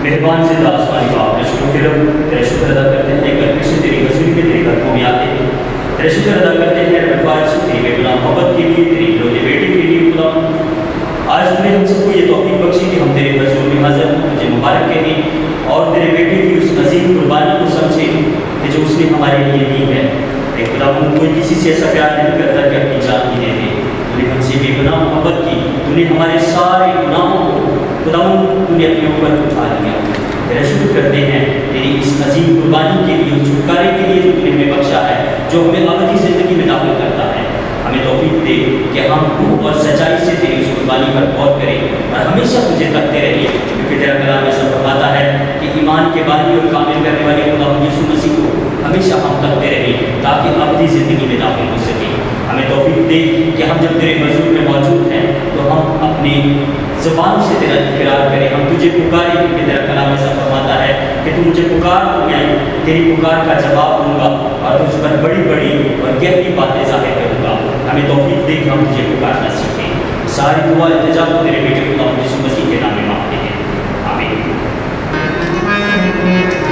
مہربان سے آسمانی باپ نے شکر کے رب تیرا شکر ادا کرتے ہیں ایک پھر سے تیری وزیر کے تیرے قدموں میں آتے ہیں تیرا شکر ادا کرتے ہیں رفاج تیری بے گناہ محبت کے لیے تیری اکلوتے بیٹے کے لیے خدا آج تم نے ہم سب کو یہ توفیق بخشی کہ ہم تیرے حضور میں حاضر ہوں تجھے مبارک کہیں اور تیرے بیٹے کی اس عظیم قربانی کو سمجھیں کہ جو اس نے ہمارے لیے دی ہے اے خدا ہم کوئی کسی سے ایسا پیار نہیں کرتا کہ اپنی جان ہی دے دے تو نے ہم سے بے گناہ محبت کی تو نے ہمارے سارے گناہوں کو خدا تو نے اپنے اوپر اٹھا لیا تیرا شکر کرتے ہیں تیری اس عظیم قربانی کے لیے چھٹکارے کے لیے جو تم نے ہمیں بخشا ہے جو ہمیں ابدی زندگی میں داخل کرتا ہے ہمیں توفیق دے کہ ہم روح اور سچائی سے تیری اس قربانی پر غور کریں اور ہمیشہ تجھے تکتے رہیے کیونکہ تیرا کلام ایسا فرماتا ہے کہ ایمان کے بانی اور کامل کرنے والے خدا یسوع مسیح کو ہمیشہ ہم تکتے رہیں تاکہ ابدی زندگی میں داخل ہو سکیں ہمیں توفیق دے کہ ہم جب تیرے حضور میں موجود ہیں تو ہم اپنی زبان سے تیرا اقرار کریں ہم تجھے پکاریں کیونکہ تیرا کلام ایسا فرماتا ہے کہ تو مجھے پکار تو میں تیری پکار کا جواب دوں گا اور تجھ پر بڑی بڑی اور گہری باتیں ظاہر کروں گا ہمیں توفیق دے کہ ہم تجھے پکارنا سیکھیں ساری دعا التجا کو تیرے بیٹے خدا یسوع مسیح کے نام میں مانگتے ہیں آمین Thank you.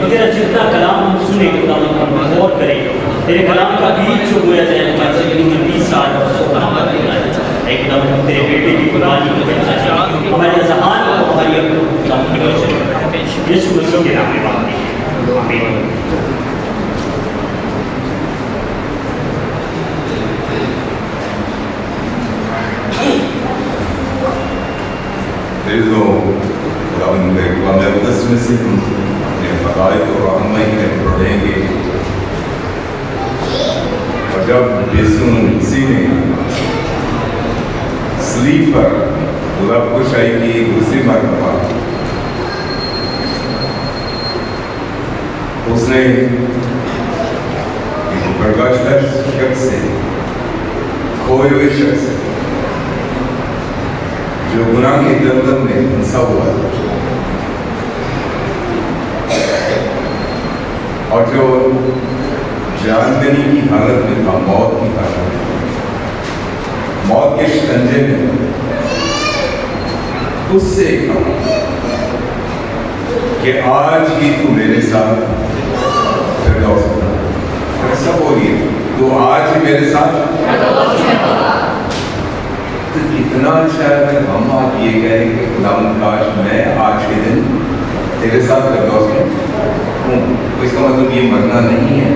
تیرا جتنا کلام ہم سنیں خداوند ہم غور کریں تیرے کلام کا بیج جو بویا جائے ہمارے زندگی میں 20 سال اور 100 برابر ہو جائے اے خداوند ہم تیرے بیٹے کی قربانی کو بچا چاہتے ہیں ہمارے ذہان کو ہماری عقل کو خداوند کی روشنی کرتے ہیں یسوع مسیح کے نام میں مانگتے ہیں آمین خداوند کے کلام مقدس میں سے ہم اپنے فضائل اور رہنمائی میں پڑھیں گے اور جب یسوع مسیح نے صلیب پر خدا کشائی کی دوسری مرتبہ اس نے برداشتہ شخص سے کھوئے ہوئے شخص سے جو گناہ کے دلدل میں پھنسا ہوا ہے اور جو جان دینے کی حالت میں تھا موت کی حالت میں موت کے شکنجے میں اس سے کہا کہ آج ہی تو میرے ساتھ فردوس میں ہوگا سب بولیے تو آج ہی میرے ساتھ کتنا اچھا ہے اگر ہم آپ یہ کہیں کہ خداوند کاش میں آج کے دن تیرے ساتھ فردوس میں ہوں تو اس کا مطلب یہ مرنا نہیں ہے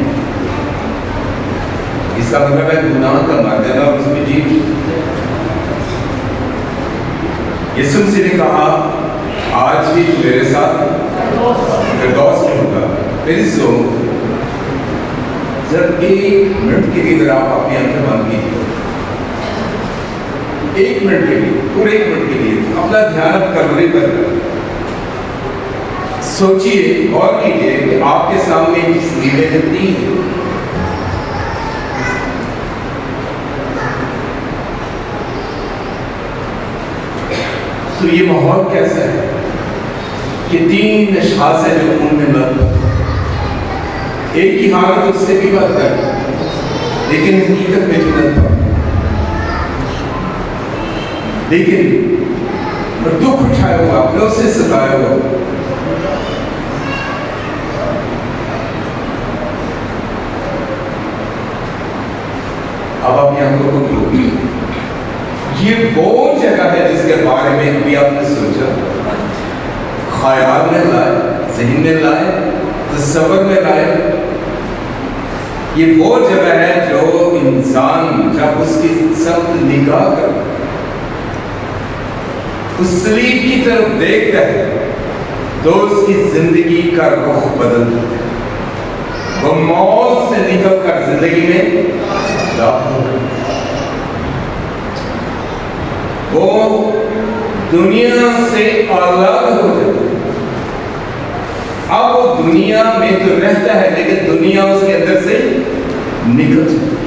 اس کا مطلب ہے گناہ کا مر جانا اور اس میں جیت یسوع مسیح نے کہا آج بھی میرے ساتھ فردوس میں ہوگا میری سو جب 1 منٹ کے لیے اگر آپ اپنی آنکھیں بند کیجیے 1 منٹ کے لیے پورے 1 منٹ کے لیے اپنا دھیان کروڑے پر سوچئے غور کیجئے کہ آپ کے سامنے جس نیلے جلتی ہے تو یہ ماحول کیسا ہے کہ 3 اشخاص ہیں جو خون میں مرد ایک کی حالت اس سے بھی بدتر لیکن حقیقت میں جنت پر لیکن دکھ اٹھایا ہوا اپنے سے ستایا ہوا اب آپ یہاں کو کھولو یہ وہ جگہ ہے جس کے بارے میں ابھی آپ نے سوچا خیال میں لائے ذہن میں لائے تصور میں لائے یہ وہ جگہ ہے جو انسان جب اس کی سخت نگاہ کرتا ہے اس صلیب کی طرف دیکھتا ہے تو اس کی زندگی کا رخ بدلتا ہے وہ موت سے نکل کر زندگی میں داخل ہوتا ہے وہ دنیا سے الگ ہو جاتا ہے اب وہ دنیا میں تو رہتا ہے لیکن دنیا اس کے اندر سے نکل جاتی ہے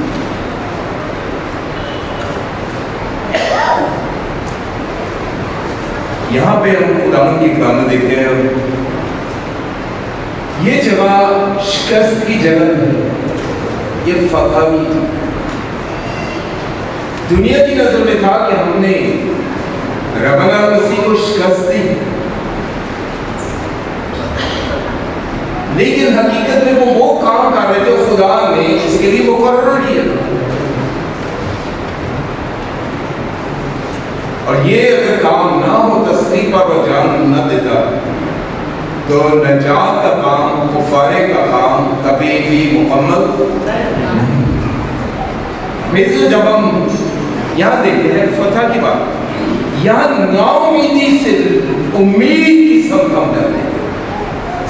یہاں پہ ہم خداوند کی کلام دیکھتے ہیں یہ جگہ شکست کی جگہ نہیں یہ فتح بھی تھا دنیا کی نظر میں تھا کہ ہم نے ربنا مسیح کو شکست دی لیکن حقیقت میں وہ کام کر رہے جو خدا نے اس کے لیے مقرر کیا اور یہ اگر کام نہ ہو تصدیق پر وہ جان نہ دیتا تو نجات کا کام کفارے کا کام کبھی بھی مکمل نہیں جب ہم یہاں دیکھتے ہیں فتح کی بات یہاں نا امیدی سے امید کی سب ہم جاتے ہیں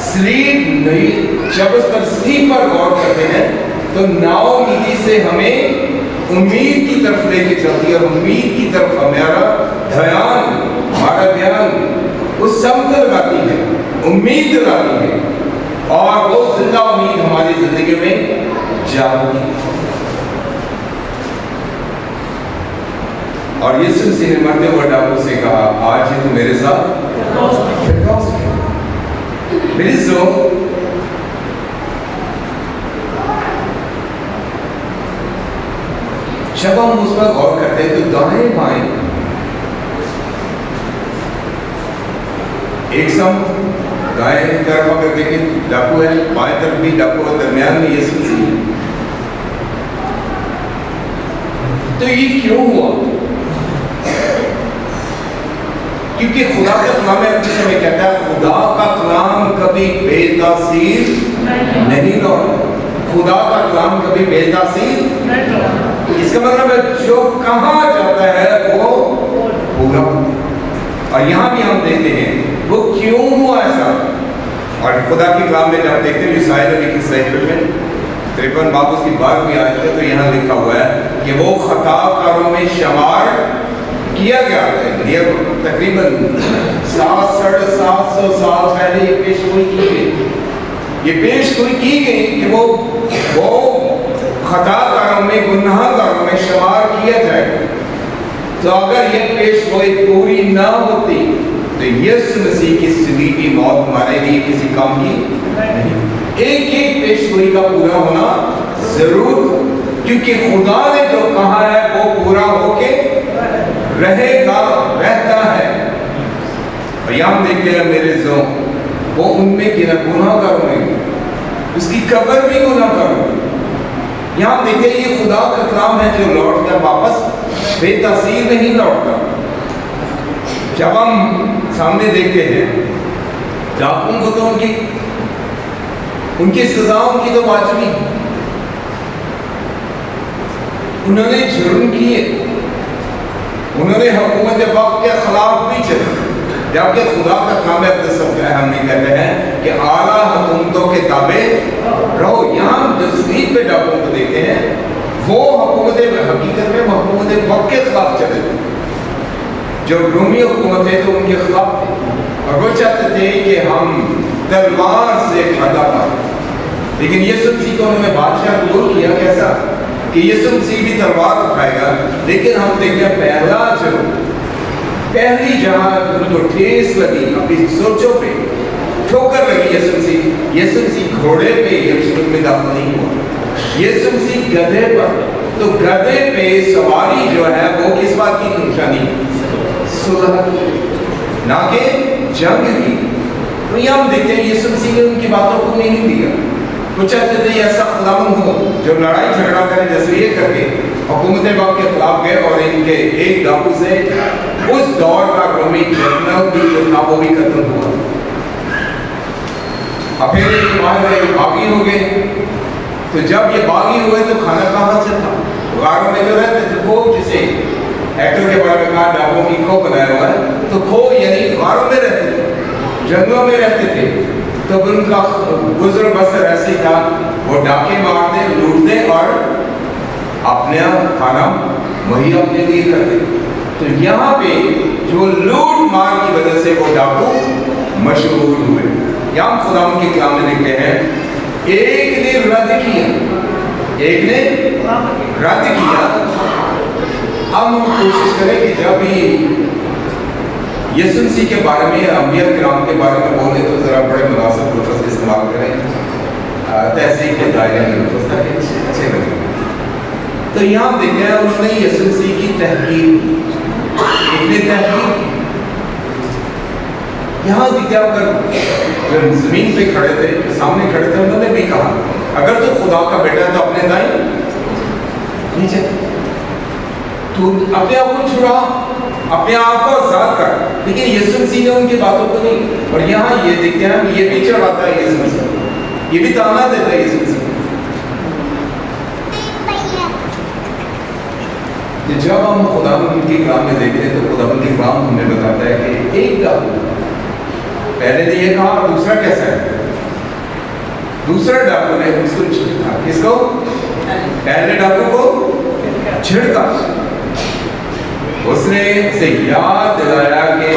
صلیب نہیں جب اس پر صلیب پر غور کرتے ہیں تو نا امیدی سے ہمیں امید کی طرف لے کے چلتی ہے اور امید کی طرف ہمارا دھیان اس سمت لگاتی ہے امید لگاتی ہے اور وہ زندہ امید ہماری زندگی میں جاتی ہے اور یسوع مسیح نے مرتے ہوئے ڈاکو سے کہا آج ہی تو میرے ساتھ فردوس میں میری سو جب ہم اس پر غور کرتے ہیں تو دائیں بائیں ایک سمت دائیں طرف اگر دیکھیں ڈاکو ہے, بائیں طرف بھی ڈاکو ہے, درمیان میں یسوع مسیح ہے. تو یہ کیوں ہوا؟ کیونکہ خدا کا کلام اپنے سمے کہتا ہے خدا کا کلام کبھی بے تاثیر نہیں لوٹا. خدا کا کلام کبھی بے تاثیر نہیں لوٹا. اس کا مطلب ہے جو کہا جاتا ہے وہ پورا ہوتا ہے. اور یہاں بھی ہم دیکھتے ہیں وہ کیوں ہوا ایسا. اور خدا کی کلام میں جب دیکھتے ہیں یسایا نبی کی صحیفے میں 53 باب اس کی 12ویں آیت ہے, تو یہاں لکھا ہوا ہے کہ وہ خطا کاروں میں شمار کیا گیا ہے. یہ تقریباً 700 سال پہلے یہ پیش گوئی کی گئی. یہ پیش گوئی کی گئی کہ وہ خطا کاروں میں, گناہ کاروں میں شمار کیا جائے گا. تو اگر یہ پیش گوئی پوری نہ ہوتی تو یسوع مسیح کی صلیبی موت ہمارے لیے کسی کام کی نہیں. ایک ایک پیش گوئی کا پورا ہونا ضرور, کیونکہ خدا نے جو کہا ہے وہ پورا ہو کے رہے گا, رہتا ہے. اور یہاں دیکھتے ہیں میرے زو وہ ان میں گناہ کروں گے, اس کی قبر بھی گناہ کروں گے. یہاں دیکھیں یہ خدا کا کلام ہے جو لوٹ کر واپس بے تاثیر نہیں لوٹتا. جب ہم سامنے دیکھتے ہیں ڈاکوؤں کو تو ان کی سزا ان کی تو واجبی, انہوں نے جرم کیے, انہوں نے حکومت وقت کے خلاف بھی چلے. جبکہ خدا کا کلام ہم نے کہتے ہیں کہ اعلیٰ حکومتوں کے تابع رہو. یہاں ہم جو صلیب پہ ڈاکوؤں کو دیکھتے ہیں وہ حکومت حقیقت میں حکومت وقت کے خلاف چلے تھے. جو رومی حکومت ہے تو ان کے خلاف تھے, اور وہ چاہتے تھے کہ ہم تلوار سے فائدہ پائیں. لیکن یسوع مسیح کو انہوں نے بادشاہ قبول کیا کیسا کہ یسوع مسیح بھی تلوار اٹھائے گا. لیکن ہم دیکھیں پہلی جہاں ان کو ٹھیس لگی, اپنی سوچوں پہ ٹھوکر لگی یسوع مسیح گھوڑے پہ یروشلم میں داخل نہیں ہوا. یسوع مسیح گدھے پر, تو گدھے پہ سواری جو ہے وہ کس بات کی نشانی؟ صلح, نہ کہ جنگ کی. تو یہ ہم دیکھتے ہیں یسوع مسیح نے ان کی باتوں کو نہیں دیا. وہ چاہتے تھے ایسا خداوند ہو جو لڑائی جھگڑا کرے, جیسے یہ کر کے حکومت وقت کے خلاف گئے اور ان کے ایک ڈاکو سے اس دور کا رومی جنرل بھی جو تھا وہ بھی قتل ہوا. اب پھر ایک باغی ہو گئے. تو جب یہ باغی ہوئے تو کھانا کہاں سے تھا؟ غاروں میں جو رہتے تھے, وہ جسے ایکٹر کے بارے میں کہا ڈاکوں کی کھو بنایا ہوا ہے, تو کھو یعنی غاروں میں رہتے تھے, جنگلوں میں رہتے تھے. تو ان کا گزر بسر ایسے ہی تھا, وہ ڈاکے مارتے, لوٹتے اور اپنے کھانا وہی اپنے لیے کرتے. تو یہاں پہ جو لوٹ مار کی وجہ سے وہ ڈاکو مشہور ہوئے. یہاں خدا ان کے کلام میں لکھتے ہیں ایک نے رد کیا, ایک نے رد کیا. اب ہم کوشش کریں کہ جب بھی یسوع مسیح کے بارے میں, انبیاء کرام کے بارے میں بولیں تو ذرا بڑے مناسب لفظ استعمال کریں, تہذیب کے دائرے میں لفظ اچھے لگیں. تو یہاں دیکھیں انہوں نے یسوع مسیح کی تحقیق, ایک نے تحقیق. یہاں دیکھیں اگر زمین پہ کھڑے تھے, سامنے کھڑے تھے, انہوں نے بھی کہا اگر تو خدا کا بیٹا ہے تو اپنے دائیں نیچے, تو اپنے آپ کو چھڑا, اپنے آپ کو آزاد کر. لیکن یسوع مسیح نے ان کی باتوں کو نہیں. اور یہاں یہ دیکھتے ہیں یہ بھی چڑھاتا ہے یسوع مسیح, یہ بھی تانا دیتا ہے یسوع مسیح. کہ جب ہم خدا کی کلام میں دیکھتے ہیں تو خدا کی کلام ہمیں بتاتا ہے کہ ایک ڈاکو, پہلے نے یہ کہا اور دوسرا کیسا ہے, دوسرا ڈاکو نے اس کو چھڑکا. کس کو؟ پہلے ڈاکو کو چھڑکا. اس نے اسے یاد دلایا کہ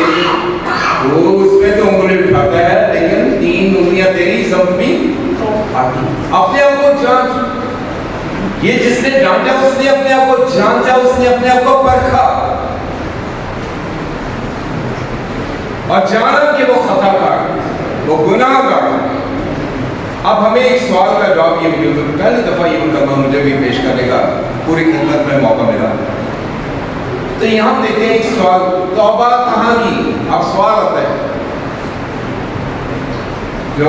وہ اس میں تو انگلی اٹھاتا ہے لیکن 3 انگلیاں تیری سب بھی آتی. اپنے آپ کو جانچ, یہ جس نے جانچا اس نے اپنے آپ کو جانچا, اس نے اپنے آپ کو پرکھا اور جانا کہ وہ خطا کار, وہ گناہ گار. اب ہمیں ایک سوال کا جواب یہ ملے, پہلی دفعہ یہ مقدمہ مجھے بھی پیش کرنے کا پوری خدمت میں موقع ملا. تو یہاں دیکھتے ہیں ایک سوال, توبہ کہاں کی؟ اب سوال آتا ہے جو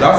10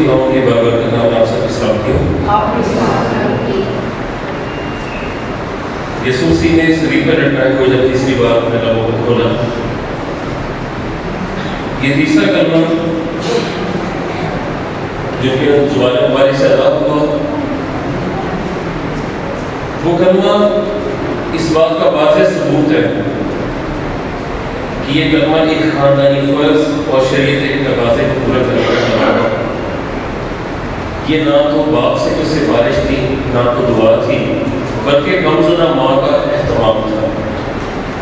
خداوند کی بابرکت نام آپ سب کی سلامتی ہو۔ یسوع مسیح نے صلیب پر لٹکائے ہوئے جب تیسری بار اپنے لبوں کو کھولا، یہ تیسرا کلمہ جو کہ زبان مبارک سے ادا ہوا، وہ کلمہ اس بات کا واضح ثبوت ہے کہ یہ کلمہ ایک خاندانی فرض اور شریعت کے تقاضے کو پورا کرنے کا کلمہ ہے۔ یہ نہ تو باپ سے کوئی سفارش تھی، نہ تو دعا تھی، بلکہ غمزدہ ماں کا اہتمام تھا۔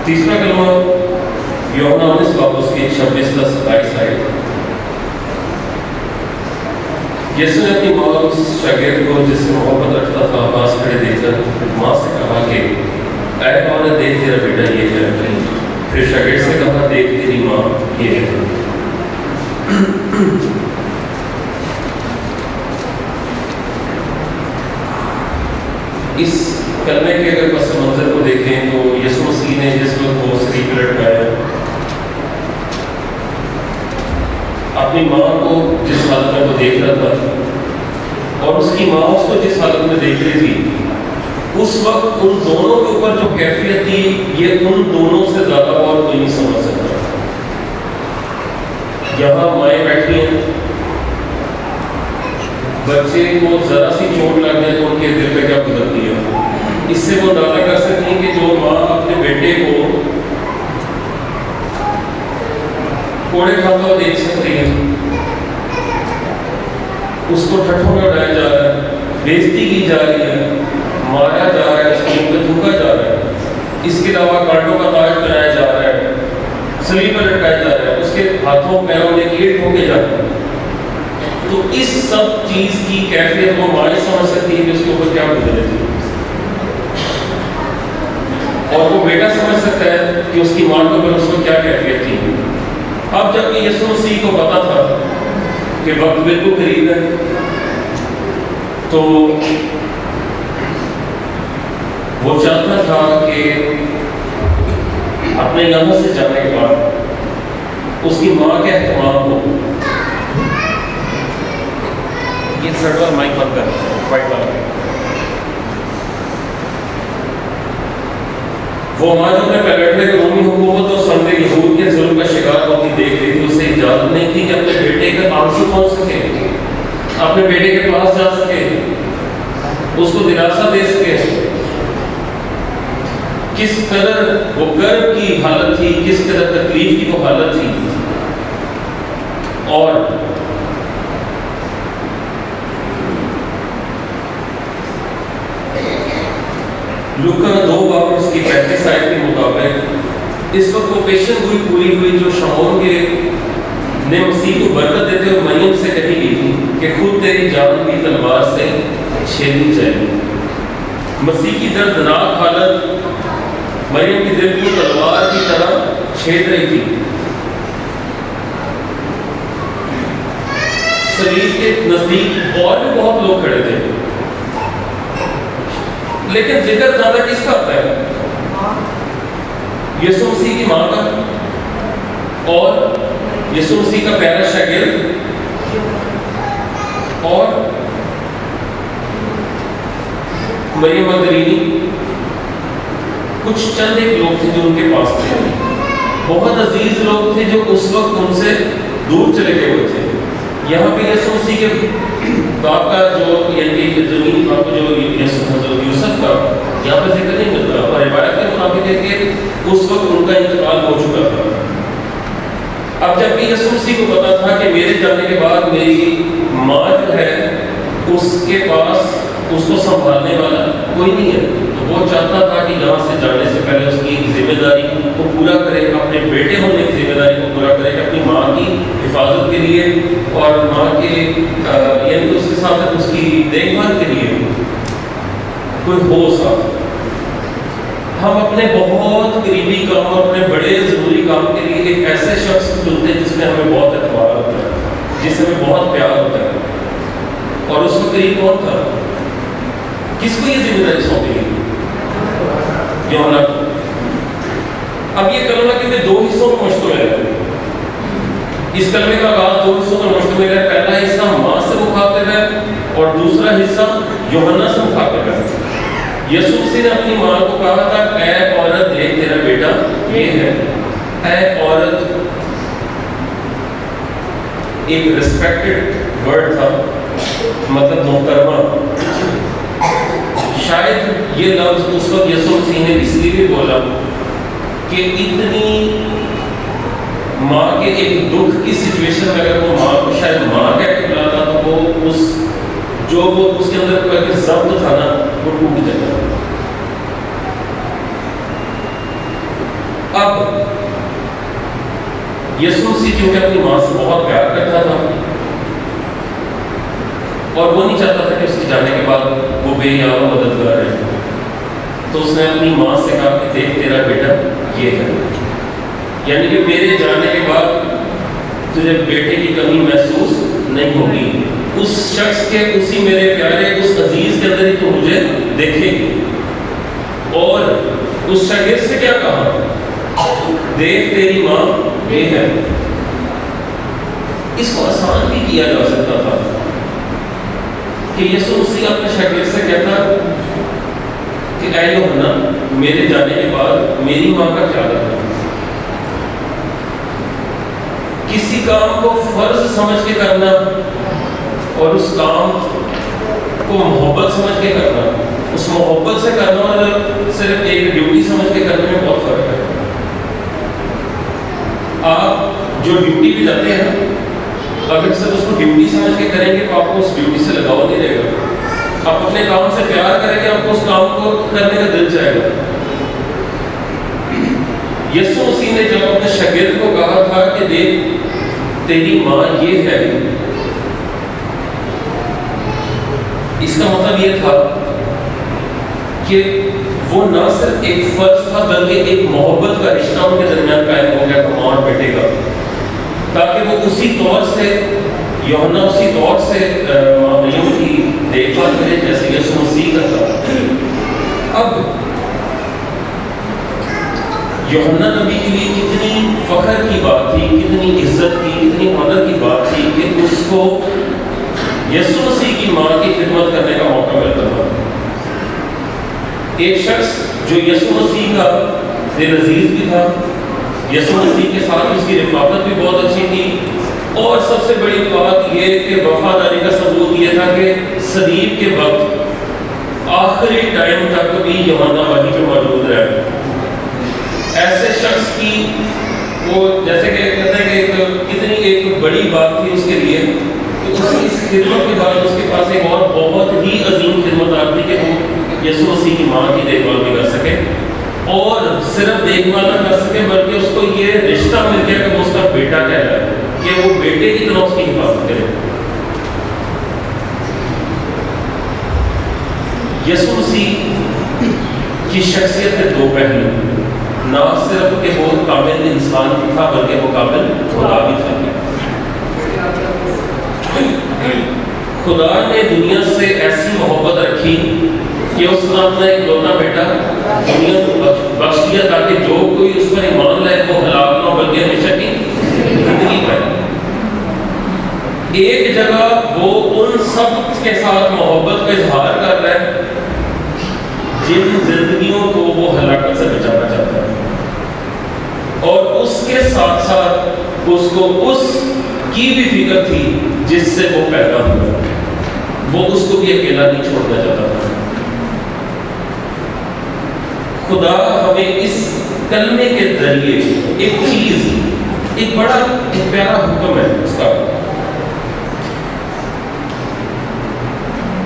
تیسرا کلمہ یوحنا 19 کی 26-27 آئے۔ یسوع نے اپنی ماں اور اس شاگرد کو جس سے محبت رکھتا تھا پاس کھڑے دیکھ کر ماں سے کہا کہ اے عورت دیکھ تیرا بیٹا یہ ہے، پھر شاگرد سے کہا دیکھ تیری ماں یہ ہے۔ اس کلمے کے اگر پس منظر کو دیکھیں تو یسوع مسیح نے جس وقت وہ صلیب پر لٹکایا، اپنی ماں کو جس حالت میں وہ دیکھ رہا تھا اور اس کی ماں اس کو جس حالت میں دیکھ رہی تھی، اس وقت ان دونوں کے اوپر جو کیفیت تھی یہ ان دونوں سے زیادہ اور کوئی نہیں سمجھ سکتا۔ یہاں مائیں بیٹھی ہیں، بچے کو ذرا سی چوٹ لگ جائے تو ان کے دل پہ کیا گزرتی ہے، اس سے وہ اندازہ کر سکتی ہیں کہ جو ماں اپنے بیٹے کو کوڑے کھاتا ہوا دیکھ سکتی ہے، اس کو ٹھٹھوں میں اڑایا جا رہا ہے، بےزتی کی جا رہی ہے، مارا جا رہا ہے، اس کے منہ پہ تھوکا جا رہا ہے، اس کے علاوہ کانٹوں کا تاج پہنایا جا رہا ہے، صلیب پر لٹکایا جا رہا ہے، اس کے ہاتھوں پیروں میں کیڑ ٹھوکے جاتے ہیں، تو اس سب چیز کی کیفیت وہ ماں نہیں سمجھ سکتی ہے کہ اس کے اوپر کیا گزرے تھی، اور وہ بیٹا سمجھ سکتا ہے کہ اس کی ماں کے اوپر اس کو کیا کیفیت تھی۔ اب جب کہ یسوع مسیح کو پتا تھا کہ وقت بالکل قریب ہے، تو وہ چاہتا تھا کہ اپنے یہاں سے جانے کے بعد اس کی ماں کے اہتمام ہو۔ یہ تھرڈ والا مائک بند کر، وائٹ والا۔ وہ ماں جو اپنے پیلٹنے کے رومی حکومت اور سمندر یہود کے ظلم کا شکار ہوتی دیکھ رہی تھی، اسے اجازت نہیں تھی کہ اپنے بیٹے کے آنسو پہنچ سکے، اپنے بیٹے کے پاس جا سکے، اس کو دلاسا دے سکے۔ کس قدر وہ کرب کی حالت تھی، کس قدر تکلیف کی وہ حالت تھی، اور لوکا 2:35 کے مطابق اس وقت وہ پیشن گوئی پوری ہوئی جو شمعون کے نے مسیح کو برکت دیتے ہوئے مریم سے کہی گئی تھی کہ خود تیری جان بھی تلوار سے چھیدی جائے گی۔ مسیح کی دردناک حالت مریم کے دل کو تلوار کی طرح چھید رہی تھی۔ صلیب کے نزدیک اور بھی بہت لوگ کھڑے تھے، لیکن ذکر زیادہ کس کا آتا ہے؟ یسوع مسیح کی ماں کا اور یسوع مسیح کا پیارا شاگرد اور مریم مگدلینی، کچھ چند ایک لوگ تھے جو ان کے پاس تھے، بہت عزیز لوگ تھے جو اس وقت ان سے دور چلے گئے ہوئے تھے۔ یہاں پہ یسوع مسیح کے باپ کا جو یعنی کہ زمینی باپ جو حضرت یوسف کا یہاں پہ ذکر نہیں ملتا، اور روایت کے مطابق ہے کہ اس وقت ان کا انتقال ہو چکا تھا۔ اب جب کہ یسوع مسیح کو پتا تھا کہ میرے جانے کے بعد میری ماں جو ہے اس کے پاس اس کو سنبھالنے والا کوئی نہیں ہے، تو وہ چاہتا تھا کہ یہاں سے جانے سے پہلے اس کی ذمہ داری کو پورا کرے، اپنے بیٹے ہونے کی ذمہ داری کو پورا کرے، کہ اپنی ماں کی حفاظت کے لیے اور ماں کے یعنی اس کے ساتھ اس کی دیکھ بھال کے لیے کوئی ہو ساتھ۔ ہم اپنے بہت قریبی کام اور اپنے بڑے ضروری کام کے لیے ایک ایسے شخص کو چنتے ہیں جس میں ہمیں بہت اعتبار ہوتا ہے، جس سے ہمیں بہت پیار ہوتا ہے، اور اس کے قریب کون تھا؟ کس کو یہ ذمہ داری سونپی گئی؟ یوحنا۔ اب یہ کلمہ کیونکہ دو حصوں میں مشتمل ہے، اس کلمے کا آغاز دو حصوں میں مشتمل ہے۔ پہلا حصہ ماں سے مخاطب ہے اور دوسرا حصہ یوحنا سے مخاطب ہے۔ یسوع مسیح نے اپنی ماں کو کہا تھا اے عورت دیکھ تیرا بیٹا یہ ہے۔ اے عورت ایک ریسپیکٹڈ ورڈ تھا، مطلب محترمہ۔ شاید یہ لفظ اس وقت یسوع مسیح نے اس لیے بھی بولا کہ اتنی ماں کے ایک دکھ کی سچویشن میں اگر وہ ماں کو شاید ماں کہہ کے بلاتا تو وہ اس کے اندر کوئی ضبط تھا نا وہ ٹوٹ جاتا۔ اب یسوع مسیح کیونکہ اپنی ماں سے بہت پیار کرتا تھا اور وہ نہیں چاہتا تھا کہ اس کے جانے کے بعد وہ بے یار مددگار رہے، تو اس نے اپنی ماں سے کہا کہ دیکھ تیرا بیٹا یہ ہے، یعنی کہ میرے جانے کے بعد تجھے بیٹے کی کمی محسوس نہیں ہوگی، اس شخص کے اسی میرے پیارے اس عزیز کے اندر ہی تو مجھے دیکھے گی۔ اور اس شاگرد سے کیا کہا؟ دیکھ تیری ماں یہ ہے۔ اس کو آسان بھی کیا جا سکتا تھا کہ یسوع مسیح اپنے شاگرد سے کہتا کہ اے یوحنا میرے جانے کے بعد میری ماں کا خیال رکھنا۔ کسی کام کو فرض سمجھ کے کرنا اور اس کام کو محبت سمجھ کے کرنا، اس محبت سے کرنا اور صرف ایک ڈیوٹی سمجھ کے کرنے میں بہت فرق ہے۔ آپ جو ڈیوٹی بھی جاتے ہیں اگر صرف اس کو ڈیوٹی سمجھ کے کریں گے تو آپ کو اس ڈیوٹی سے لگاؤ نہیں رہے گا، آپ اپنے کام سے پیار کریں گے، آپ کو اس کام کو کرنے کا دل چاہے گا۔ یسوع مسیح نے جب اپنے شاگرد کو کہا تھا کہ دیکھ تیری ماں یہ ہے، اس کا مطلب یہ تھا کہ وہ نہ صرف ایک فرض تھا بلکہ ایک محبت کا رشتہ ان کے درمیان قائم ہو گیا تھا ماں اور بیٹے کا، تاکہ وہ اسی طور سے یوحنا اسی طور سے مریم کی دیکھ بھال کرے جیسے یسوع مسیح کرتا۔ اب یوحنا نبی کے لیے کتنی فخر کی بات تھی، کتنی عزت کی، کتنی آنر کی بات تھی کہ اس کو یسوع مسیح کی ماں کی خدمت کرنے کا موقع ملتا تھا۔ ایک شخص جو یسوع مسیح کا دل عزیز بھی تھا، یسوع مسیح کے ساتھ اس کی رفاقت بھی بہت اچھی تھی، اور سب سے بڑی بات یہ کہ وفاداری کا ثبوت یہ تھا کہ صلیب کے وقت آخری ٹائم تک بھی یوحنا وہیں پہ موجود رہے۔ ایسے شخص کی وہ جیسے کہ کہتے ہیں کہ کتنی ایک بڑی بات تھی اس کے لیے کہ اس کی اس خدمت کے بعد اس کے پاس ایک اور بہت ہی عظیم خدمت آتی کہ وہ یسوع مسیح کی ماں کی دیکھ بھال بھی کر سکے، اور صرف دیکھ بھال نہ کر سکے بلکہ اس کو یہ رشتہ مل گیا کہ وہ اس کا بیٹا کہلائے، کہ وہ بیٹے کی طرح اس کی حفاظت کرے۔ یسوع مسیح کی شخصیت کے دو پہلو، نہ صرف کہ وہ کامل انسان تھا بلکہ وہ کامل خدا بھی تھا۔ خدا نے دنیا سے ایسی محبت رکھی کہ اس نے اپنا ایک لوتا بیٹا دنیا کو بخش دیا تاکہ جو کوئی اس پر ایمان لائے وہ ہلاک نہ ہو بلکہ ہمیشہ کی زندگی پائے۔ ایک جگہ وہ ان سب کے ساتھ محبت کا اظہار کر رہا ہے جن زندگیوں کو وہ ہلاکت سے بچانا چاہتا ہے، اور اس کے ساتھ ساتھ اس کو اس کی بھی فکر تھی جس سے وہ پیدا ہوا، وہ اس کو بھی اکیلا نہیں چھوڑنا چاہتا تھا۔ خدا ہمیں اس کلمے کے ذریعے ایک چیز، ایک بڑا ایک پیارا حکم ہے اس کا۔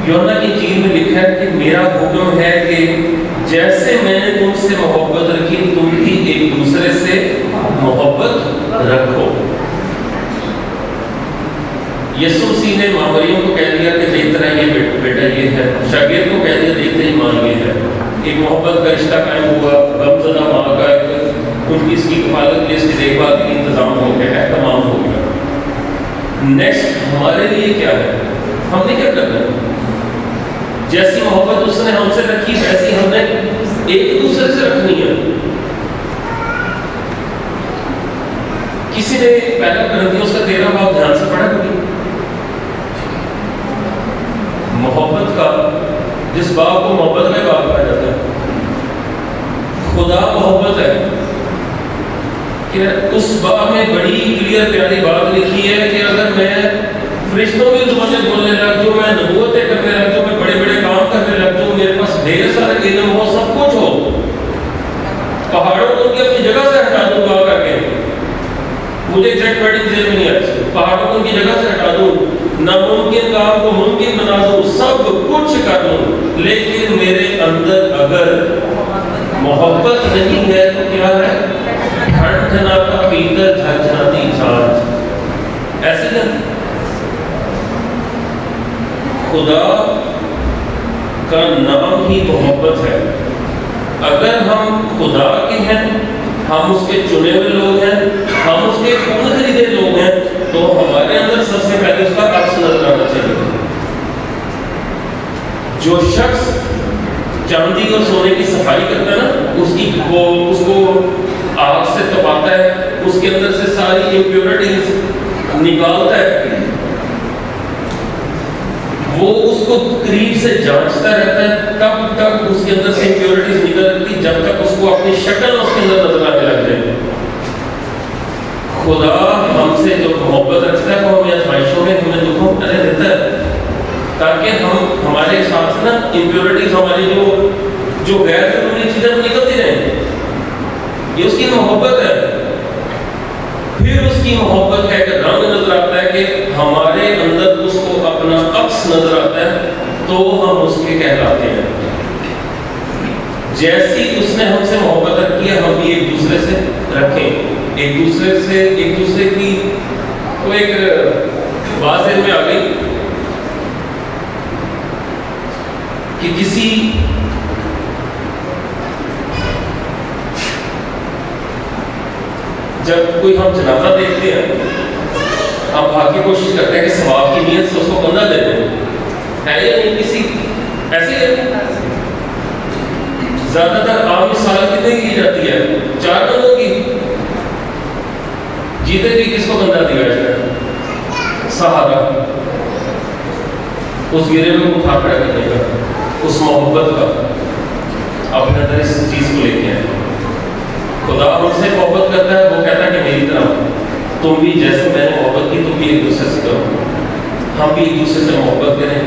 یوحنا کی انجیل میں لکھا ہے کہ میرا حکم ہے کہ جیسے میں نے تم سے محبت رکھی تم بھی ایک دوسرے سے محبت رکھو۔ یسوع مسیح نے ماں مریم کو کہہ دیا کہ دیکھ طرح یہ بیٹا یہ ہے، شاگرد کو کہہ دیا دیکھتے ہی ماں یہ ہے، ایک محبت کا رشتہ قائم ہوا، غم زدہ ماں کا ایک ان کی اس کی کفالت کے اس کی دیکھ بھال کی انتظام ہو گیا، اہتمام ہو گیا۔ نیکسٹ ہمارے لیے کیا ہے؟ ہم نے کیا کرنا ہے؟ جیسی محبت اس نے ہم سے رکھی ویسی ہم نے ایک دوسرے سے رکھنی ہے۔ کسی نے پہلا کرنتھیوس کا 13 باب دھیان سے پڑھا کبھی؟ محبت کا، جس باپ کو محبت کا باپ کہا جاتا ہے، خدا محبت ہے کہ اس باپ میں بڑی کلیئر پیاری بات لکھی ہے کہ اگر میں فرشتوں کی زبانیں بولنے لگ جاؤں، میں نبوتیں کرنے لگ جاؤں، میں بڑے بڑے کام کرنے لگ جاؤں، میرے پاس ڈھیر سارا علم ہو، سب کچھ ہو، پہاڑوں کو ان کی اپنی جگہ سے ہٹا دوں دعا کر کے، مجھے ایگزیکٹ ورڈنگ ذہن میں نہیں آتی، پہاڑوں کو ان کی جگہ سے ہٹا دوں، ناممکن کام کو ممکن بنا دوں، سب کچھ کر لوں، لیکن میرے اندر اگر محبت نہیں ہے تو کیا ہے؟ ٹھنڈنا کا پیتر جھنجھناتی چھاچ، ایسے نہیں۔ خدا کا نام ہی محبت ہے۔ اگر ہم خدا کے ہیں، ہم اس کے چنے ہوئے لوگ ہیں، ہم اس کے خون خریدے لوگ ہیں، تو ہمارے اندر سب سے پہلے اس کا عکس نظر آنا چاہیے۔ جو شخص چاندی اور سونے کی صفائی کرتا ہے نا، اس کو آگ سے تپاتا ہے، اس کے اندر سے ساری امپیورٹیز نکالتا ہے، وہ اس کو قریب سے جانچتا رہتا ہے، تب تک اس کے اندر سے امپیورٹیز نکلتی جب تک اس کو اپنی شکل اس کے اندر نظر آنے لگ جائے۔ خدا ہم سے جو محبت رکھتا ہے وہ ہمیں آزمائشوں میں ہمیں دکھوں میں دیتا ہے تاکہ ہمارے ساتھ نا امپیورٹیز ہماری جو غیر ضروری چیزیں نکلتی رہیں۔ یہ اس کی محبت ہے۔ پھر اس کی محبت کا ایک رنگ نظر آتا ہے کہ ہمارے اندر اس کو اپنا عکس نظر آتا ہے تو ہم اس کے کہلاتے ہیں۔ جیسی اس نے ہم سے محبت رکھی ہے ہم بھی ایک دوسرے سے رکھیں، ایک دوسرے کی وہ ایک بات ذہن میں آ گئی کہ کسی جب کوئی ہم جنازہ دیکھتے ہیں ہم بھاگ کی کوشش کرتے ہیں کہ ثواب کی نیت سے اس کو بندہ دے دیں، ہے یا نہیں؟ کسی ایسے زیادہ تر عام مثال کتنے کی جاتی ہے؟ 4 بندوں کی، جیتے بھی کس کو بندہ دیا جائے؟ سہارا، اس گرے میں اٹھا کھڑا کرنے کا، اس محبت کا، اپنے اندر اس چیز کو لے کے آئے۔ خدا ہم سے محبت کرتا ہے، وہ کہتا ہے کہ میری طرح تم بھی جیسے میں نے محبت کی تم بھی ایک دوسرے سے کرو، ہم بھی ایک دوسرے سے محبت کریں۔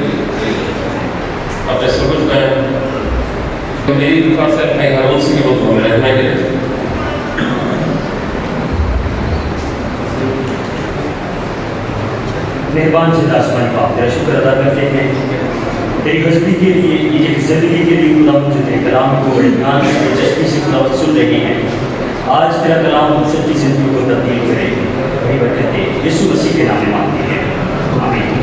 اپنے سب کچھ کہیں میری دفاع سے اپنے گھروں سے بھی بہت ہو رہا ہے میں مہربان سے آسمانی باپ تیرا شکر ادا کرتے ہیں تیری حضوری کے لیے، یہ زندگی کے لیے خدا مجھے تیرے کلام کو بڑے دھیان سے دلچسپی سے خدا سن رہے ہیں۔ آج تیرا کلام ہم سب کی زندگی کو تبدیل کرے، بڑی برکت دے، یسوع مسیح کے نام میں مانگتے ہیں، آمین۔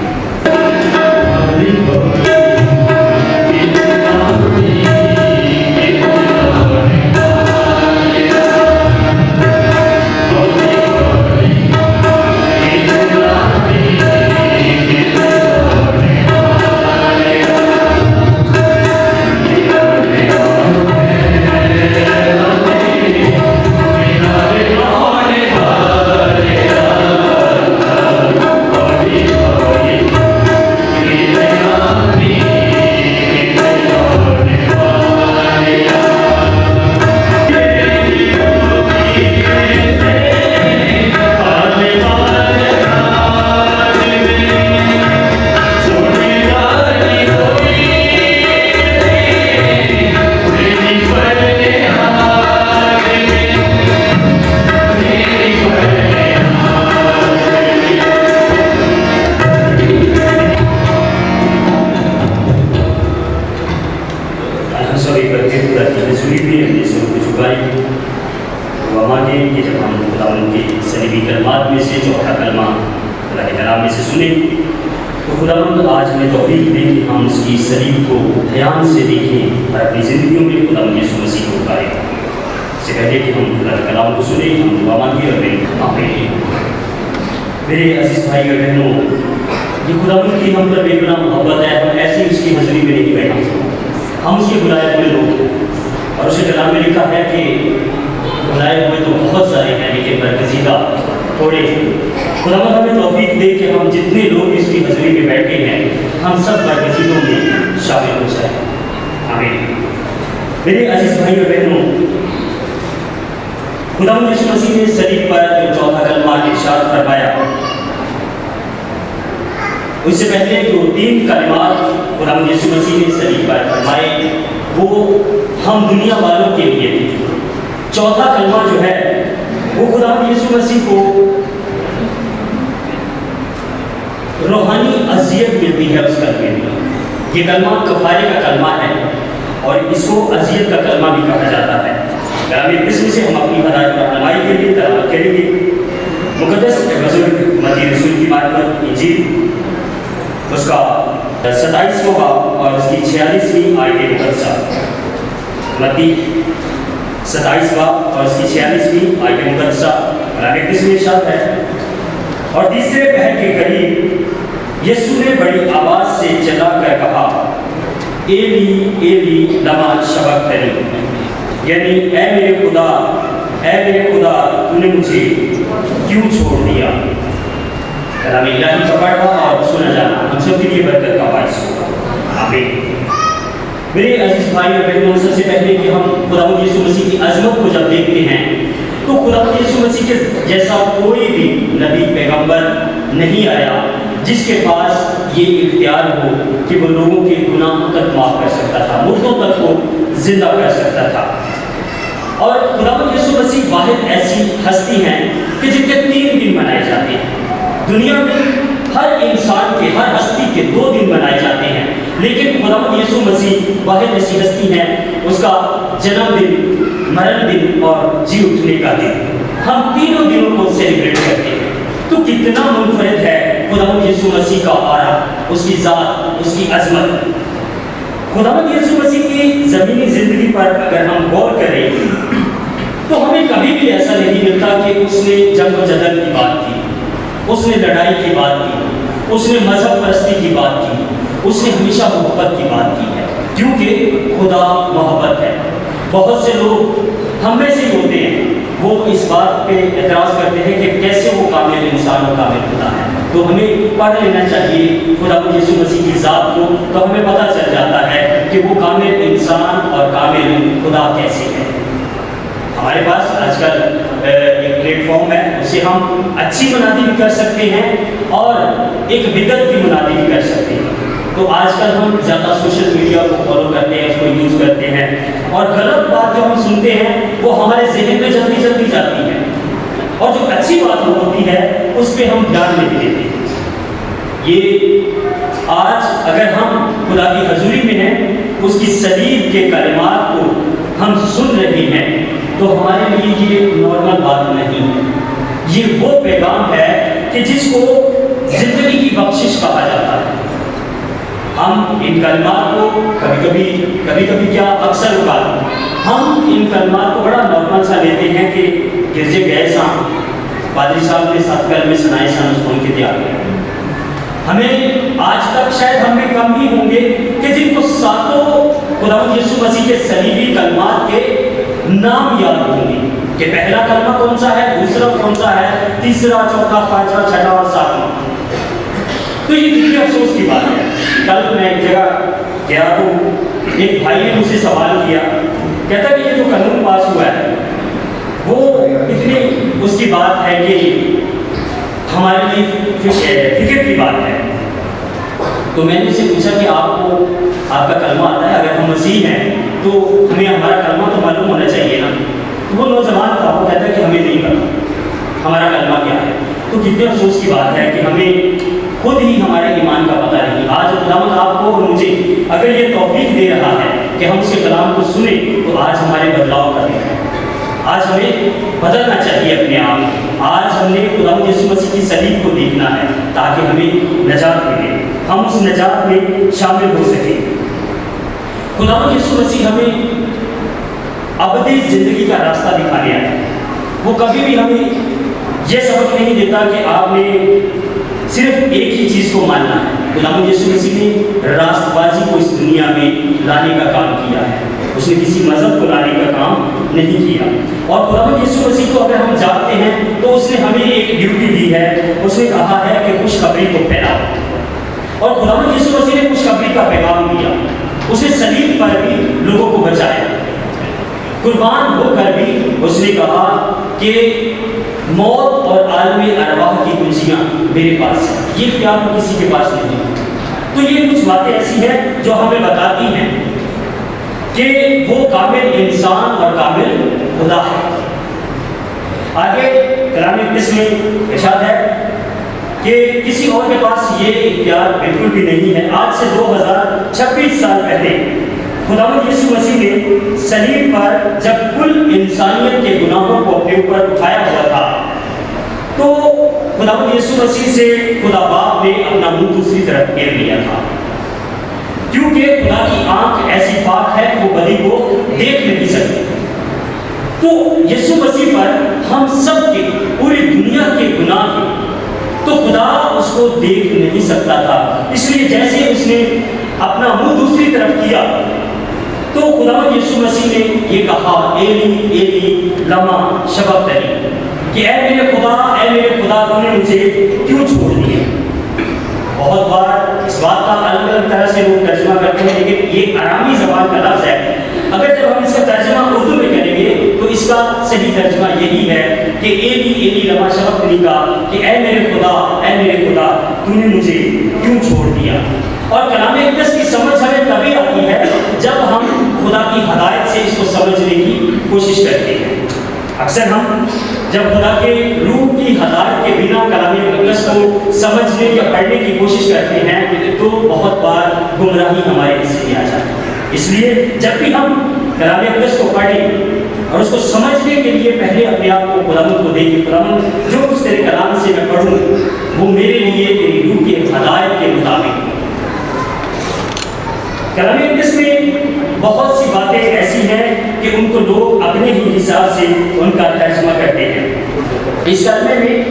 میرے عزیز بھائی اور بہنوں، یہ خداوند کی ہم پر بے گناہ محبت ہے، ہم ایسے ہی اس کی حضوری میں نہیں بیٹھے، ہم اس کے بلائے ہوئے لوگ ہیں، اور اسے کلام میں لکھا ہے کہ بلائے ہوئے تو بہت سارے ہیں لیکن برگزیدہ تھوڑے ہیں۔ خداوند ہمیں توفیق دے کہ ہم جتنے لوگ اس کی حضوری میں بیٹھے ہیں ہم سب برگزیدوں میں شامل ہو جائیں. آمین. میرے عزیز بھائی اور بہنوں، خداوند یسوع مسیح نے صلیب پر جو چوتھا کلمہ ارشاد فرمایا، اس سے پہلے جو 3 کلمات خداوند یسوع مسیح نے صلیب پر فرمائے وہ ہم دنیا والوں کے لیے تھے. چوتھا کلمہ جو ہے وہ خداوند یسوع مسیح کو روحانی اذیت ملتی ہے اس کلمے میں. یہ کلمہ کفارے کا کلمہ ہے اور اس کو اذیت کا کلمہ بھی کہا جاتا ہے. کلام قسم سے ہم اپنی ہدایت رہنمائی کے لیے تلاوت کریں گے مقدس بزرگ متی رسول کی معرفت انجیل اس کا 27واں باب اور اس کی 46ویں آیت مقدسہ. متی 27 باب اور اس کی 46ویں آیت مقدسہ کلام قسم میں ارشاد ہے، اور تیسرے پہر کے قریب یسوع نے بڑی آواز سے چلا کر کہا، ایلی ایلی لما شبقتنی، یعنی اے میرے خدا تو نے مجھے کیوں چھوڑ دیا. کلام الہی کا پڑھنا اور سنا جانا ہم سب کے لیے برکت کا باعث ہوگا. آمین. میرے عزیز بھائی اور بہنوں، سب سے پہلے کہ ہم خداوند یسوع مسیح کی عظمت کو جب دیکھتے ہیں تو خداوند یسوع مسیح کے جیسا کوئی بھی نبی پیغمبر نہیں آیا جس کے پاس یہ اختیار ہو کہ وہ لوگوں کے گناہوں تک معاف کر سکتا تھا، مردوں تک کو زندہ کر سکتا تھا. اور خداوند یسوع مسیح واحد ایسی ہستی ہیں کہ جن کے 3 دن منائے جاتے ہیں. دنیا میں ہر انسان کے، ہر ہستی کے 2 دن منائے جاتے ہیں، لیکن خداوند یسوع مسیح واحد ایسی ہستی ہے، اس کا جنم دن، مرن دن اور جی اٹھنے کا دن، ہم تینوں دنوں کو سیلیبریٹ کرتے ہیں. تو کتنا منفرد ہے خداوند یسوع مسیح کا آرا، اس کی ذات، اس کی عظمت. خداوند یسوع مسیح کی زمینی زندگی پر اگر ہم غور کریں تو ہمیں کبھی بھی ایسا نہیں ملتا کہ اس نے جنگ و جدل کی بات کی، اس نے لڑائی کی بات کی، اس نے مذہب پرستی کی بات کی، اس نے ہمیشہ محبت کی بات کی ہے، کیونکہ خدا محبت ہے. بہت سے لوگ ہم میں سے ہوتے ہیں وہ اس بات پہ اعتراض کرتے ہیں کہ کیسے وہ کامل انسان اور کامل خدا ہے. تو ہمیں پڑھ لینا چاہیے خداوند یسوع مسیح کی ذات کو، تو ہمیں پتہ چل جاتا ہے کہ وہ کامل انسان اور کامل خدا کیسے ہے. ہمارے پاس آج کل ایک پلیٹ فارم ہے، اسے ہم اچھی منادی بھی کر سکتے ہیں اور ایک بدعت کی منادی بھی کر سکتے ہیں. تو آج کل ہم زیادہ سوشل میڈیا کو فالو کرتے ہیں، اس کو یوز کرتے ہیں، اور غلط بات جو ہم سنتے ہیں وہ ہمارے ذہن میں جلدی جلدی جاتی ہے، اور جو اچھی بات ہوتی ہے اس پہ ہم دھیان نہیں دیتے. یہ آج اگر ہم خدا کی حضوری میں ہیں، اس کی صلیب کے کلمات کو ہم سن رہے ہیں، تو ہمارے لیے یہ نارمل بات نہیں ہے. یہ وہ پیغام ہے کہ جس کو زندگی کی بخشش کہا جاتا ہے. ہم ان کلمات کو کبھی کیا اکثر اوقات ہم ان کلمات کو بڑا نارمل سا لیتے ہیں کہ گرجے گئے سان پادری صاحب نے 7 کلمے سنائے سن اس کو ان کے دیا گیا. ہمیں آج تک شاید ہم میں کم ہی ہوں گے کہ جن کو 7 خداوند یسوع مسیح کے صلیبی کلمات کے نام یاد ہوں گے کہ پہلا کلمہ کون سا ہے، دوسرا کون سا ہے، تیسرا، چوتھا، پانچواں، چھٹا اور 7واں. تو یہ کتنی افسوس کی بات ہے. کل میں ایک جگہ گیا تو ایک بھائی نے مجھ سے سوال کیا، کہتا کہ یہ جو قانون پاس ہوا ہے وہ اتنی اس کی بات ہے کہ ہمارے لیے فکر کی بات ہے. تو میں نے اس سے پوچھا کہ آپ کا کلمہ آتا ہے؟ اگر ہم مسیح ہیں تو ہمیں ہمارا کلمہ تو معلوم ہونا چاہیے نا. تو وہ نوجوان تھا، وہ کہتا ہے کہ ہمیں نہیں پتا ہمارا کلمہ کیا ہے. تو کتنے افسوس کی بات ہے کہ ہمیں خود ہی ہمارے ایمان کا پتہ نہیں. آج خداوند آپ کو اور مجھے اگر یہ توفیق دے رہا ہے کہ ہم اس کے کلام کو سنیں، تو آج ہمارے بدلاؤ کا دن ہے. آج ہمیں بدلنا چاہیے اپنے آپ. آج ہم نے خداوند یسوع مسیح کی صلیب کو دیکھنا ہے تاکہ ہمیں نجات ملے، ہم اس نجات میں شامل ہو سکیں. خداوند یسوع مسیح ہمیں ابدی زندگی کا راستہ دکھانے آیا. وہ کبھی بھی ہمیں یہ سبق نہیں دیتا کہ آپ نے صرف ایک ہی چیز کو ماننا ہے. خداوند یسوع مسیح نے راست بازی کو اس دنیا میں لانے کا کام کیا ہے، اس نے کسی مذہب کو لانے کا کام نہیں کیا. اور خداوند یسوع مسیح کو اگر ہم جانتے ہیں تو اس نے ہمیں ایک ڈیوٹی دی دی ہے، اس نے کہا ہے کہ خوشخبری کو پھیلاؤ، اور خداوند یسوع مسیح نے خوشخبری کا پیغام دیا، اسے صلیب پر بھی لوگوں کو بچایا، قربان ہو کر بھی اس نے کہا کہ موت اور عالم ارواح کی کنجیاں میرے پاس ہیں، یہ اختیار کسی کے پاس نہیں ہے۔ تو یہ کچھ باتیں ایسی ہیں جو ہمیں بتاتی ہیں کہ وہ کامل انسان اور کامل خدا ہے۔ آگے کلام مقدس میں ارشاد ہے کہ کسی اور کے پاس یہ اختیار بالکل بھی نہیں ہے۔ آج سے 2026 سال پہلے خداوند یسوع مسیح نے صلیب پر جب کل انسانیت کے گناہوں کو اپنے اوپر اٹھایا ہوا تھا، تو خداوند یسوع مسیح سے خدا باپ نے اپنا منہ دوسری طرف پھیر لیا تھا، کیونکہ خدا کی آنکھ ایسی پاک ہے کہ وہ بدی کو دیکھ نہیں سکتی۔ تو یسوع مسیح پر ہم سب کے، پوری دنیا کے گناہ کے، تو خدا اس کو دیکھ نہیں سکتا تھا، اس لیے جیسے اس نے اپنا منہ دوسری طرف کیا تو خداوند یسوع مسیح نے یہ کہا، ایلی ایلی لما شبقتنی، کہ اے میرے خدا تو نے مجھے کیوں چھوڑ دیا۔ بہت بار اس بات کا الگ الگ طرح سے لوگ ترجمہ کرتے ہیں، لیکن یہ آرامی زبان کا لفظ ہے۔ اگر جب ہم اس کا ترجمہ اردو میں کریں گے تو اس کا صحیح ترجمہ یہی ہے کہ ایلی ایلی لما شبقتنی کا، کہ اے میرے خدا تو نے مجھے کیوں چھوڑ دیا۔ اور کلام مقدس کی سمجھ ہمیں تبھی آتی ہے جب ہم خدا کی ہدایت سے اس کو سمجھنے کی کوشش کرتے ہیں۔ اکثر ہم جب خدا کے روح کی ہدایت کے بنا کلام مقدس کو سمجھنے یا پڑھنے کی کوشش کرتے ہیں تو بہت بار گمراہی ہمارے حصے میں آ جاتی ہے۔ اس لیے جب بھی ہم کلام مقدس کو پڑھیں اور اس کو سمجھنے کے لیے پہلے اپنے آپ کو خداوند کو دیں کہ خداوند جو کچھ تیرے کلام سے میں پڑھوں وہ میرے لیے تیری روح کی ہدایت کے مطابق۔ کلام مقدس میں بہت سی باتیں ایسی ہیں کہ ان کو لوگ اپنے ہی حساب سے ان کا ترجمہ کرتے ہیں۔ اس کلمے میں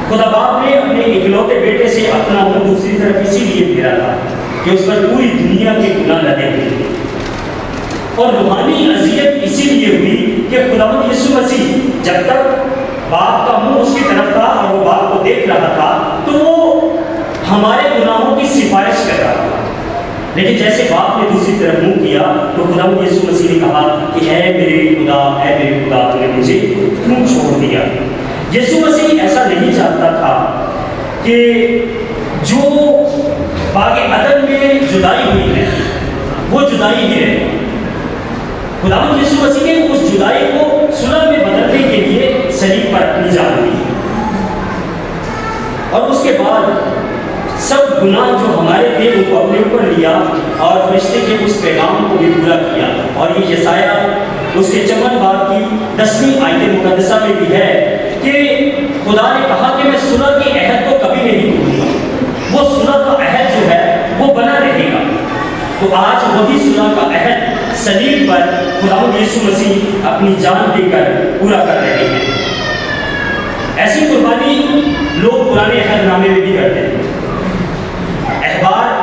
خدا باپ نے اپنے اکلوتے بیٹے سے اپنا منہ دوسری طرف اسی لیے پھیرا تھا کہ اس پر پوری دنیا کے گناہ لدے ہوئے تھے، اور روحانی اذیت اسی لیے ہوئی کہ خداوند یسوع مسیح جب تک باپ کا منہ اس کی طرف تھا اور وہ باپ کو دیکھ رہا تھا تو وہ ہمارے گناہوں کی سفارش کر رہا تھا، لیکن جیسے باپ نے دوسری طرف منہ کیا تو خداوند یسوع مسیح نے کہا کہ اے میرے خدا تو نے مجھے کیوں چھوڑ دیا۔ یسوع مسیح ایسا نہیں چاہتا تھا کہ جو باغ عدن میں جدائی ہوئی ہے وہ جدائی ہی رہے۔ خداوند یسوع مسیح نے اس جدائی کو صلح میں بدلنے کے لیے صلیب پر اپنی جان دی، اور اس کے بعد سب گناہ جو ہمارے تھے ان کو اپنے اوپر لیا اور فرشتے کے اس پیغام کو بھی پورا کیا۔ اور یہ یسایہ اس کے چمن باغ کی 10ویں آیت مقدسہ میں بھی ہے کہ خدا نے کہا کہ میں صلح کے عہد کو کبھی نہیں توڑوں گا، وہ صلح کا عہد جو ہے وہ بنا رہے گا۔ تو آج وہی صلح کا عہد صلیب پر خداوند یسوع مسیح اپنی جان دے کر پورا کر رہے ہیں۔ ایسی قربانی لوگ پرانے عہد نامے میں بھی کرتے ہیں۔ احبار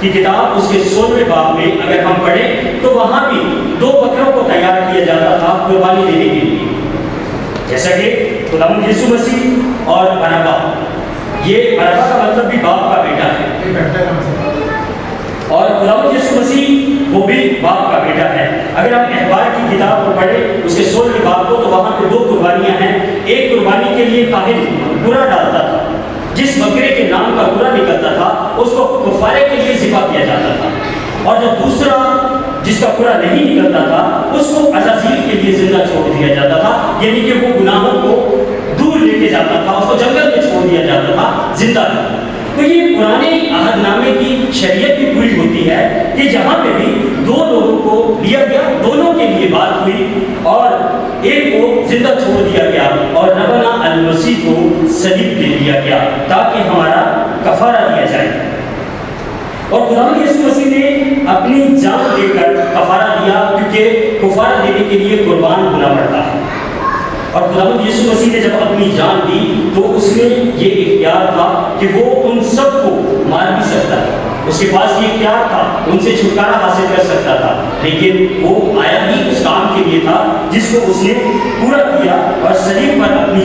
کی کتاب اس کے 16ویں باب میں اگر ہم پڑھیں تو وہاں بھی 2 بکروں کو تیار کیا جاتا تھا قربانی دینے کے لیے، جیسا کہ خداوند یسوع مسیح اور برابا، یہ برابا کا مطلب بھی باپ کا بیٹا ہے، اور خداوند یسوع مسیح وہ بھی باپ کا بیٹا ہے۔ اگر ہم احبار کی کتاب کو پڑھیں اس کے 16ویں باب کو تو وہاں پہ 2 قربانیاں ہیں۔ ایک قربانی کے لیے کاہن پورا ڈالتا تھا، جس بکرے کے نام کا پورا نکلتا تھا اس کو کفارے کے لیے ذبح کیا جاتا تھا، اور جو دوسرا جس کا پورا نہیں نکلتا تھا اس کو عزازیل کے لیے زندہ چھوڑ دیا جاتا تھا، یعنی کہ وہ گناہوں کو دور لے کے جاتا تھا، اس کو جنگل میں چھوڑ دیا جاتا تھا زندہ۔ تو یہ پرانے عہد نامے کی شریعت بھی پوری ہوتی ہے کہ جہاں پہ بھی 2 لوگوں کو لیا گیا، دونوں کے لیے بات ہوئی اور ایک کو زندہ چھوڑ دیا گیا اور ربنا المسیح کو صلیب دے دیا گیا تاکہ ہمارا کفارہ دیا جائے۔ اور خداوند یسوع مسیح نے اپنی جان دے کر کفارہ دیا، کیونکہ کفارہ دینے کے لیے قربان ہونا پڑتا ہے۔ اور خداوند یسوع مسیح نے جب اپنی جان دی تو اس میں یہ اختیار تھا کہ وہ ان سب کو مار بھی سکتا تھا، اس کے پاس یہ اختیار تھا، ان سے چھٹکارا حاصل کر سکتا تھا، لیکن وہ آیا ہی اس کام کے لیے تھا جس کو اس نے پورا کیا، اور صلیب پر اپنی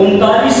39